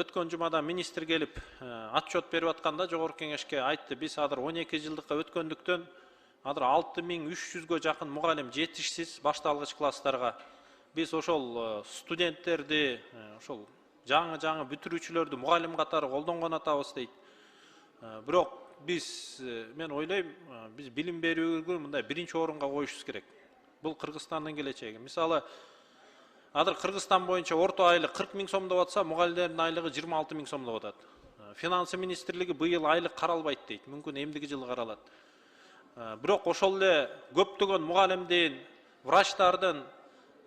өткөн жумада министр келип отчет берип атканда жогорку кеңешке айтты, биз азыр 12 жылдыкка өткөндүктөн азыр 6300гө жакын мугалим жетишсиз башталгыч класстарга. Биз ошол студенттерди, ошол жаңы бүтүрүүчүлөрдү мугалим катары колдонгон атабыз дейт. Бирок мен ойлойм, биз билим берүүгө мындай биринчи орунга коюшубуз керек. Бул Кыргызстандын келечеги. Мисалы, азыр Кыргызстан боюнча орто айлык 40 000 сомдоп атса, мугалимдердин айлыгы 26 000 сомдоп атат. Финансы министрлиги быйыл айлык каралбайт дейт. Мүмкүн эмдиги жылы каралат. Бирок ошол эле көптөгөн мугалимдин, врачтардын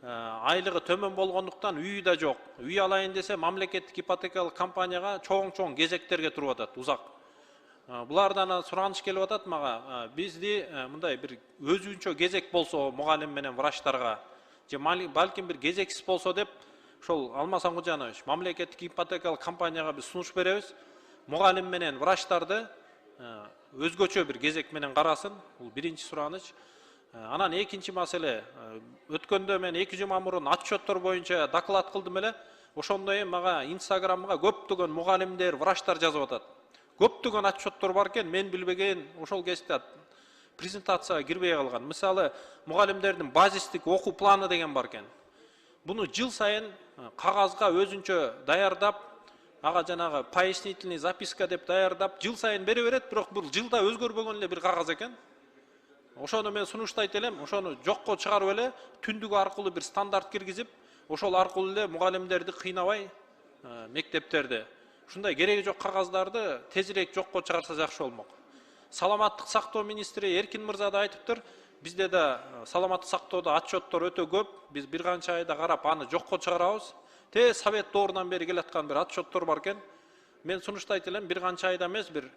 айлыгы төмөн болгондуктан үйү да жок. Үй алайын десе мамлекеттик ипотекалык компанияга чоң кезектерге туруп атат, узак. Булардан сураныч келип атат мага, бизди мындай бир өзүнчө кезек болсо мугалим менен врачтарга, же балким бир кезексиз болсо деп, ошол Алмасан Кужанович, мамлекеттик ипотекалык компанияга биз сунуш беребиз. Мугалим менен врачтарды өзгөчө бир кезек менен карасын. Бул биринчи сураныч. Анан экинчи маселе, өткөндө мен 2 жума мурун отчеттор боюнча доклад кылдым эле. Ошондо эми мага Инстаграмга көптөгөн мугалимдер, врачтар жазып атат. Көптөгөн отчеттор бар экен, мен билбеген, ошол кезде презентацияга кирбей калган. Мисалы, мугалимдердин базистик окуу планы деген бар экен. Буну жыл сайын кагазга өзүнчө даярдап, ага жанагы пояснительный записка деп даярдап, жыл сайын бере берет, бирок бул жылда өзгөрбөгөн эле бир кагаз экен. Ошону мен сунуштайт элем, ошону жокко чыгарып эле түндүгү аркылуу бир стандарт киргизип, ошол аркылуу эле мугалимдерди кыйнабай мектептерде ушундай кереги жок кагаздарды тезирээк жокко чыгарса жакшы болмок. Саламаттык сактоо министри Эркин мырза да айтыптыр, бизде да саламаттык сактоодо отчеттор өтө көп, биз бир канча айда карап аны жокко чыгарабыз. Совет доорунан бери келаткан бир отчеттор бар экен. Мен сунуштайт элем, бир канча айда эмес, бир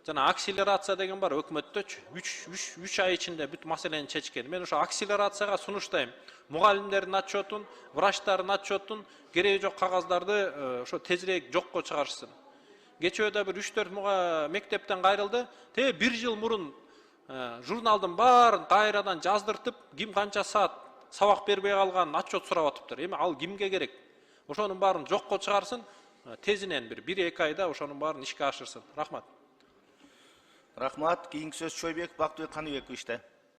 жана акселерация деген бар өкмөттөчү. 3 ай ичинде бүт маселени чечкен. Мен ошо акселерацияга сунуштайм. Мугалимдердин отчетун, врачтардын отчетун, кереги жок кагаздарды ошо тезирээк жокко чыгарышсын. Кечөөдө бир 3-4 мектептен кайрылды. Бир жыл мурун журналдын баарын дайрадан жаздыртып, ким канча саат сабак бербей калган отчет сурап атыптыр. Эми ал кимге керек? Ошонун баарын жокко чыгарсын, тезинен бир 1-2 айда ошонун баарын ишке ашырсын. Рахмат. Рахмат. Кийинки сөз Чойбек Бактыбек Каныбековичте.